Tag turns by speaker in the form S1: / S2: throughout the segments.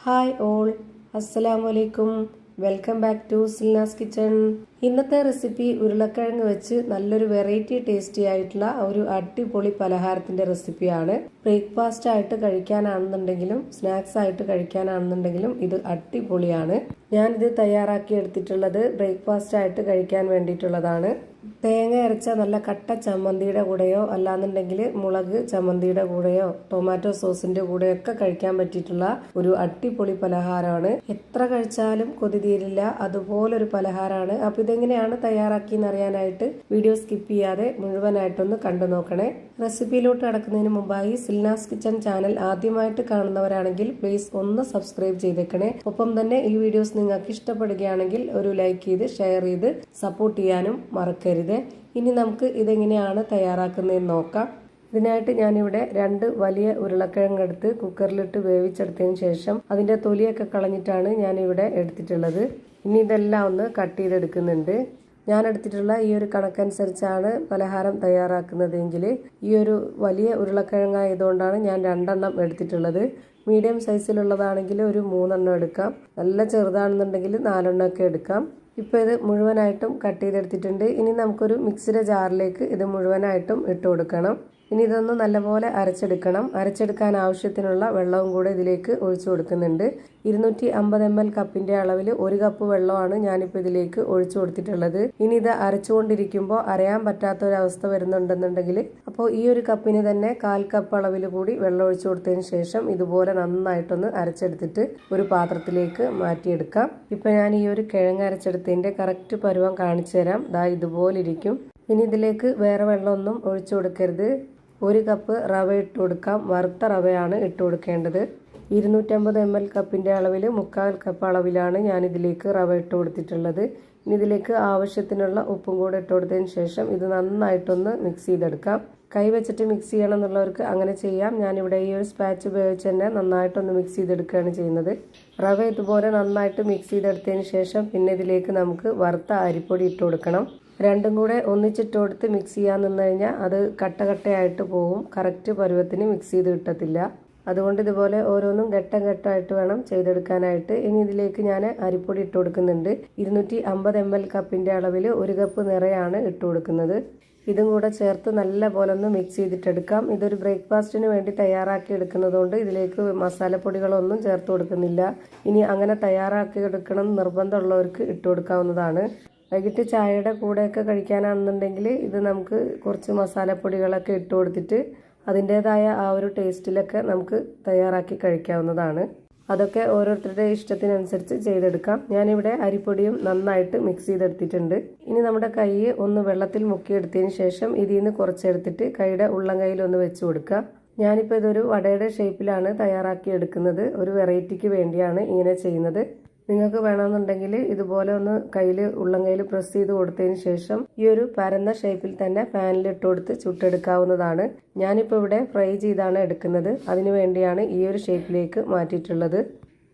S1: Hi all, അസ്സലാമു അലൈക്കും. Welcome back to Silnas kitchen. ഇന്നത്തെ റെസിപ്പി ഉരുളക്കിഴങ്ങ് വെച്ച് നല്ലൊരു വെറൈറ്റി ടേസ്റ്റി ആയിട്ടുള്ള ഒരു അടിപൊളി പലഹാരത്തിന്റെ റെസിപ്പിയാണ്. ബ്രേക്ക്ഫാസ്റ്റ് ആയിട്ട് കഴിക്കാനാണെന്നുണ്ടെങ്കിലും സ്നാക്സ് ആയിട്ട് കഴിക്കാനാണെന്നുണ്ടെങ്കിലും ഇത് അടിപൊളിയാണ്. ഞാനിത് തയ്യാറാക്കി എടുത്തിട്ടുള്ളത് ബ്രേക്ക്ഫാസ്റ്റ് ആയിട്ട് കഴിക്കാൻ വേണ്ടിയിട്ടുള്ളതാണ്. തേങ്ങ അരച്ച നല്ല കട്ട ചമ്മന്തിയുടെ കൂടെയോ അല്ലാന്നുണ്ടെങ്കിൽ മുളക് ചമ്മന്തിയുടെ കൂടെയോ ടൊമാറ്റോ സോസിന്റെ കൂടെയോ ഒക്കെ കഴിക്കാൻ പറ്റിയിട്ടുള്ള ഒരു അടിപൊളി പലഹാരമാണ്. എത്ര കഴിച്ചാലും കൊതി തീരില്ല, അതുപോലൊരു പലഹാരമാണ്. അപ്പൊ ഇതെങ്ങനെയാണ് തയ്യാറാക്കിയെന്ന് അറിയാനായിട്ട് വീഡിയോ സ്കിപ്പ് ചെയ്യാതെ മുഴുവനായിട്ടൊന്ന് കണ്ടു നോക്കണേ. റെസിപ്പിയിലോട്ട് കടക്കുന്നതിന് മുമ്പായി സിൽനാസ് കിച്ചൺ ചാനൽ ആദ്യമായിട്ട് കാണുന്നവരാണെങ്കിൽ പ്ലീസ് ഒന്ന് സബ്സ്ക്രൈബ് ചെയ്തേക്കണേ. ഒപ്പം തന്നെ ഈ വീഡിയോസ് നിങ്ങൾക്ക് ഇഷ്ടപ്പെടുകയാണെങ്കിൽ ഒരു ലൈക്ക് ചെയ്ത് ഷെയർ ചെയ്ത് സപ്പോർട്ട് ചെയ്യാനും മറക്കരുത്. ഇനി നമുക്ക് ഇതെങ്ങനെയാണ് തയ്യാറാക്കുന്നതെന്ന് നോക്കാം. ഇതിനായിട്ട് ഞാനിവിടെ 2 വലിയ ഉരുളക്കിഴങ്ങ് എടുത്ത് കുക്കറിലിട്ട് വേവിച്ചെടുത്തതിന് ശേഷം അതിന്റെ തൊലിയൊക്കെ കളഞ്ഞിട്ടാണ് ഞാനിവിടെ എടുത്തിട്ടുള്ളത്. ഇനി ഇതെല്ലാം ഒന്ന് കട്ട് ചെയ്തെടുക്കുന്നുണ്ട്. ഞാൻ എടുത്തിട്ടുള്ള ഈ ഒരു കണക്കനുസരിച്ചാണ് പലഹാരം തയ്യാറാക്കുന്നതെങ്കിൽ ഈ ഒരു വലിയ ഉരുളക്കിഴങ്ങായതുകൊണ്ടാണ് ഞാൻ 2 എണ്ണം എടുത്തിട്ടുള്ളത്. മീഡിയം സൈസിലുള്ളതാണെങ്കിൽ ഒരു 3 എണ്ണം എടുക്കാം. നല്ല ചെറുതാണെന്നുണ്ടെങ്കിൽ 4 എണ്ണം ഒക്കെ എടുക്കാം. ഇപ്പോൾ ഇത് മുഴുവനായിട്ടും കട്ട് ചെയ്തെടുത്തിട്ടുണ്ട്. ഇനി നമുക്കൊരു മിക്സിയുടെ ജാറിലേക്ക് ഇത് മുഴുവനായിട്ടും ഇട്ട് കൊടുക്കണം. ഇനി ഇതൊന്ന് നല്ലപോലെ അരച്ചെടുക്കണം. അരച്ചെടുക്കാൻ ആവശ്യത്തിനുള്ള വെള്ളവും കൂടെ ഇതിലേക്ക് ഒഴിച്ചു കൊടുക്കുന്നുണ്ട്. 250 ml കപ്പിന്റെ അളവിൽ 1 കപ്പ് വെള്ളമാണ് ഞാനിപ്പോൾ ഇതിലേക്ക് ഒഴിച്ചു കൊടുത്തിട്ടുള്ളത്. ഇനി ഇത് അരച്ചുകൊണ്ടിരിക്കുമ്പോൾ അരയാൻ പറ്റാത്തൊരവസ്ഥ വരുന്നുണ്ടെന്നുണ്ടെങ്കിൽ അപ്പോൾ ഈ ഒരു കപ്പിന് തന്നെ 1/4 കപ്പ് അളവിൽ കൂടി വെള്ളം ഒഴിച്ചു കൊടുത്തതിന് ശേഷം ഇതുപോലെ നന്നായിട്ടൊന്ന് അരച്ചെടുത്തിട്ട് ഒരു പാത്രത്തിലേക്ക് മാറ്റിയെടുക്കാം. ഇപ്പം ഞാൻ ഈ ഒരു കിഴങ്ങ് അരച്ചെടുത്തതിന്റെ കറക്റ്റ് പരുവം കാണിച്ചു തരാം. ദാ ഇതുപോലെ ഇരിക്കും. ഇനി ഇതിലേക്ക് വേറെ വെള്ളമൊന്നും ഒഴിച്ചു കൊടുക്കരുത്. 1 കപ്പ് റവ ഇട്ട് കൊടുക്കാം. വറുത്ത റവയാണ് ഇട്ട് കൊടുക്കേണ്ടത്. 250 ml കപ്പിന്റെ അളവിൽ 1/4 കപ്പ് അളവിലാണ് ഞാൻ ഇതിലേക്ക് റവ ഇട്ട് കൊടുത്തിട്ടുള്ളത്. ഇനി ഇതിലേക്ക് ആവശ്യത്തിനുള്ള ഉപ്പും കൂടെ ഇട്ട് കൊടുത്തതിന് ശേഷം ഇത് നന്നായിട്ടൊന്ന് മിക്സ് ചെയ്തെടുക്കാം. കൈ വെച്ചിട്ട് മിക്സ് ചെയ്യണം എന്നുള്ളവർക്ക് അങ്ങനെ ചെയ്യാം. ഞാനിവിടെ ഈ ഒരു സ്പാച്ച് ഉപയോഗിച്ച് തന്നെ നന്നായിട്ടൊന്ന് മിക്സ് ചെയ്തെടുക്കുകയാണ് ചെയ്യുന്നത്. റവ ഇതുപോലെ നന്നായിട്ട് മിക്സ് ചെയ്തെടുത്തതിന് ശേഷം പിന്നെ ഇതിലേക്ക് നമുക്ക് വറുത്ത അരിപ്പൊടി ഇട്ട് കൊടുക്കണം. രണ്ടും കൂടെ ഒന്നിച്ചിട്ട് കൊടുത്ത് മിക്സ് ചെയ്യാൻ നിന്ന് കഴിഞ്ഞാൽ അത് കട്ടയായിട്ട് പോവും. കറക്റ്റ് പരുവത്തിന് മിക്സ് ചെയ്ത് കിട്ടത്തില്ല. അതുകൊണ്ട് ഇതുപോലെ ഓരോന്നും ഘട്ടമായിട്ട് വേണം ചെയ്തെടുക്കാനായിട്ട്. ഇനി ഇതിലേക്ക് ഞാൻ അരിപ്പൊടി ഇട്ട് കൊടുക്കുന്നുണ്ട്. 250 ml കപ്പിന്റെ അളവിൽ 1 കപ്പ് നിറയാണ് ഇട്ട് കൊടുക്കുന്നത്. ഇതും കൂടെ ചേർത്ത് നല്ല പോലെ ഒന്ന് മിക്സ് ചെയ്തിട്ടെടുക്കാം. ഇതൊരു ബ്രേക്ക്ഫാസ്റ്റിന് വേണ്ടി തയ്യാറാക്കി എടുക്കുന്നതുകൊണ്ട് ഇതിലേക്ക് മസാലപ്പൊടികളൊന്നും ചേർത്ത് കൊടുക്കുന്നില്ല. ഇനി അങ്ങനെ തയ്യാറാക്കി എടുക്കണം നിർബന്ധമുള്ളവർക്ക് ഇട്ട് കൊടുക്കാവുന്നതാണ്. വൈകിട്ട് ചായയുടെ കൂടെയൊക്കെ കഴിക്കാനാണെന്നുണ്ടെങ്കിൽ ഇത് നമുക്ക് കുറച്ച് മസാലപ്പൊടികളൊക്കെ ഇട്ട് കൊടുത്തിട്ട് അതിൻ്റേതായ ആ ഒരു ടേസ്റ്റിലൊക്കെ നമുക്ക് തയ്യാറാക്കി കഴിക്കാവുന്നതാണ്. അതൊക്കെ ഓരോരുത്തരുടെ ഇഷ്ടത്തിനനുസരിച്ച് ചെയ്തെടുക്കാം. ഞാനിവിടെ അരിപ്പൊടിയും നന്നായിട്ട് മിക്സ് ചെയ്തെടുത്തിട്ടുണ്ട്. ഇനി നമ്മുടെ കൈ ഒന്ന് വെള്ളത്തിൽ മുക്കിയെടുത്തതിന് ശേഷം ഇതിൽ നിന്ന് കുറച്ചെടുത്തിട്ട് കൈയുടെ ഉള്ളം കൈയിൽ ഒന്ന് വെച്ച് കൊടുക്കുക. ഞാനിപ്പോൾ ഇതൊരു വടയുടെ ഷേപ്പിലാണ് തയ്യാറാക്കി എടുക്കുന്നത്. ഒരു വെറൈറ്റിക്ക് വേണ്ടിയാണ് ഇങ്ങനെ ചെയ്യുന്നത്. നിങ്ങൾക്ക് വേണമെന്നുണ്ടെങ്കിൽ ഇതുപോലെ ഒന്ന് ഉള്ളം കയ്യിൽ പ്രസ് ചെയ്ത് കൊടുത്തതിന് ശേഷം ഈ ഒരു പരന്ന ഷേപ്പിൽ തന്നെ പാനിലിട്ട് കൊടുത്ത് ചുട്ടെടുക്കാവുന്നതാണ്. ഞാനിപ്പോൾ ഇവിടെ ഫ്രൈ ചെയ്താണ് എടുക്കുന്നത്. അതിനു വേണ്ടിയാണ് ഈ ഒരു ഷേപ്പിലേക്ക് മാറ്റിയിട്ടുള്ളത്.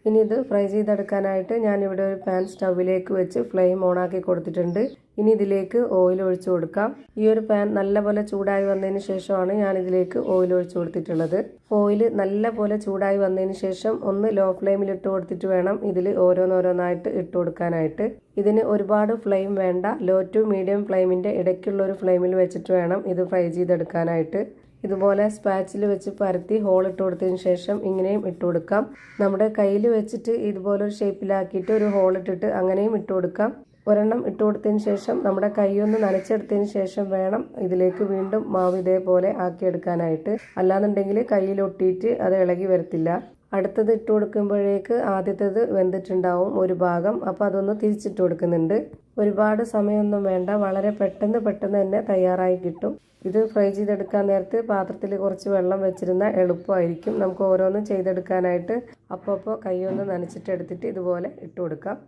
S1: ഇനി ഇത് ഫ്രൈ ചെയ്തെടുക്കാനായിട്ട് ഞാനിവിടെ ഒരു പാൻ സ്റ്റൗവിലേക്ക് വെച്ച് ഫ്ലെയിം ഓണാക്കി കൊടുത്തിട്ടുണ്ട്. ഇനി ഇതിലേക്ക് ഓയിൽ ഒഴിച്ചു കൊടുക്കാം. ഈ ഒരു പാൻ നല്ലപോലെ ചൂടായി വന്നതിന് ശേഷമാണ് ഞാൻ ഇതിലേക്ക് ഓയിൽ ഒഴിച്ചു കൊടുത്തിട്ടുള്ളത്. ഓയിൽ നല്ലപോലെ ചൂടായി വന്നതിന് ശേഷം ഒന്ന് ലോ ഫ്ലെയിമിൽ ഇട്ട് കൊടുത്തിട്ട് വേണം ഇതിൽ ഓരോന്നോരോന്നായിട്ട് ഇട്ട് കൊടുക്കാനായിട്ട്. ഇതിന് ഒരുപാട് ഫ്ലെയിം വേണ്ട. ലോ ടു മീഡിയം ഫ്ലെയിമിന്റെ ഇടയ്ക്കുള്ള ഒരു ഫ്ലെയിമിൽ വെച്ചിട്ട് വേണം ഇത് ഫ്രൈ ചെയ്തെടുക്കാനായിട്ട്. ഇതുപോലെ സ്പാച്ചിൽ വെച്ച് പരത്തി ഹോൾ ഇട്ട് കൊടുത്തതിന് ശേഷം ഇങ്ങനെയും ഇട്ട് കൊടുക്കാം. നമ്മുടെ കയ്യിൽ വെച്ചിട്ട് ഇതുപോലൊരു ഷേപ്പിലാക്കിയിട്ട് ഒരു ഹോൾ ഇട്ടിട്ട് അങ്ങനെയും ഇട്ട് കൊടുക്കാം. ഒരെണ്ണം ഇട്ട് കൊടുത്തതിന് ശേഷം നമ്മുടെ കൈയൊന്ന് നനച്ചെടുത്തതിന് ശേഷം വേണം ഇതിലേക്ക് വീണ്ടും മാവ് ഇതേപോലെ ആക്കിയെടുക്കാനായിട്ട്. അല്ലാന്നുണ്ടെങ്കിൽ കയ്യിൽ ഒട്ടിയിട്ട് അത് ഇളകി വരത്തില്ല. അടുത്തത് ഇട്ട് കൊടുക്കുമ്പോഴേക്ക് ആദ്യത്തേത് വെന്തിട്ടുണ്ടാവും ഒരു ഭാഗം. അപ്പോൾ അതൊന്ന് തിരിച്ചിട്ട് കൊടുക്കുന്നുണ്ട്. ഒരുപാട് സമയമൊന്നും വേണ്ട. വളരെ പെട്ടെന്ന് തന്നെ തയ്യാറായി കിട്ടും. ഇത് ഫ്രൈ ചെയ്തെടുക്കാൻ നേരത്ത് പാത്രത്തിൽ കുറച്ച് വെള്ളം വെച്ചിരുന്ന എളുപ്പമായിരിക്കും. നമുക്ക് ഓരോന്നും ചെയ്തെടുക്കാനായിട്ട് അപ്പോൾ കൈയൊന്ന് നനച്ചിട്ടെടുത്തിട്ട് ഇതുപോലെ ഇട്ട് കൊടുക്കാം.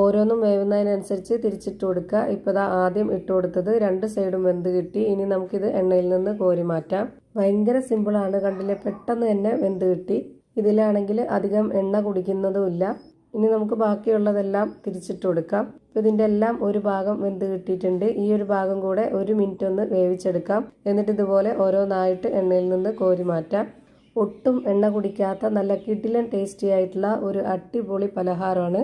S1: ഓരോന്നും വേവുന്നതിനനുസരിച്ച് തിരിച്ചിട്ട് കൊടുക്കുക. ഇപ്പോൾ ആദ്യം ഇട്ട് കൊടുത്തത് 2 സൈഡും വെന്ത് കിട്ടി. ഇനി നമുക്കിത് എണ്ണയിൽ നിന്ന് കോരി മാറ്റാം. ഭയങ്കര സിമ്പിളാണ്. കണ്ടില്ലേ, പെട്ടെന്ന് തന്നെ വെന്ത് കിട്ടി. ഇതിലാണെങ്കിൽ അധികം എണ്ണ കുടിക്കുന്നതുമില്ല. ഇനി നമുക്ക് ബാക്കിയുള്ളതെല്ലാം തിരിച്ചിട്ട് കൊടുക്കാം. അപ്പോൾ ഇതിൻ്റെ എല്ലാം ഒരു ഭാഗം വെന്ത് കിട്ടിയിട്ടുണ്ട്. ഈ ഒരു ഭാഗം കൂടെ 1 മിനിറ്റ് ഒന്ന് വേവിച്ചെടുക്കാം. എന്നിട്ട് ഇതുപോലെ ഓരോന്നായിട്ട് എണ്ണയിൽ നിന്ന് കോരി മാറ്റാം. ഒട്ടും എണ്ണ കുടിക്കാത്ത നല്ല കിടിലൻ ടേസ്റ്റി ആയിട്ടുള്ള ഒരു അടിപൊളി പലഹാരമാണ്.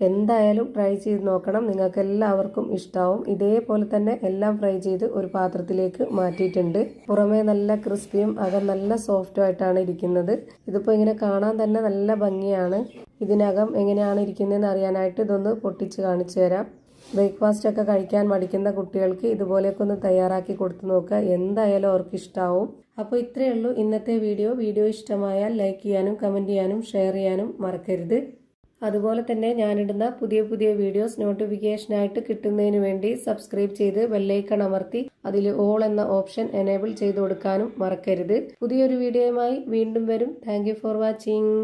S1: എന്തായാലും ട്രൈ ചെയ്ത് നോക്കണം. നിങ്ങൾക്ക് എല്ലാവർക്കും ഇഷ്ടാവും. ഇതേപോലെ തന്നെ എല്ലാം ഫ്രൈ ചെയ്ത് ഒരു പാത്രത്തിലേക്ക് മാറ്റിയിട്ടുണ്ട്. പുറമേ നല്ല ക്രിസ്പിയും അകം നല്ല സോഫ്റ്റും ആയിട്ടാണ് ഇരിക്കുന്നത്. ഇതിപ്പോൾ ഇങ്ങനെ കാണാൻ തന്നെ നല്ല ഭംഗിയാണ്. ഇതിനകം എങ്ങനെയാണ് ഇരിക്കുന്നതെന്ന് അറിയാനായിട്ട് ഇതൊന്ന് പൊട്ടിച്ച് കാണിച്ചു തരാം. ബ്രേക്ക്ഫാസ്റ്റ് ഒക്കെ കഴിക്കാൻ മടിക്കുന്ന കുട്ടികൾക്ക് ഇതുപോലെയൊക്കെ ഒന്ന് തയ്യാറാക്കി കൊടുത്തു നോക്കുക. എന്തായാലും അവർക്ക് ഇഷ്ടാവും. അപ്പോൾ ഇത്രയേ ഉള്ളൂ ഇന്നത്തെ വീഡിയോ. വീഡിയോ ഇഷ്ടമായാൽ ലൈക്ക് ചെയ്യാനും കമൻറ്റ് ചെയ്യാനും ഷെയർ ചെയ്യാനും മറക്കരുത്. അതുപോലെ തന്നെ ഞാനിടുന്ന പുതിയ പുതിയ വീഡിയോസ് നോട്ടിഫിക്കേഷനായിട്ട് കിട്ടുന്നതിന് വേണ്ടി സബ്സ്ക്രൈബ് ചെയ്ത് ബെല്ലൈക്കൺ അമർത്തി അതിൽ ഓൾ എന്ന ഓപ്ഷൻ എനേബിൾ ചെയ്ത് കൊടുക്കാനും മറക്കരുത്. പുതിയൊരു വീഡിയോയുമായി വീണ്ടും വരും. Thank you for watching.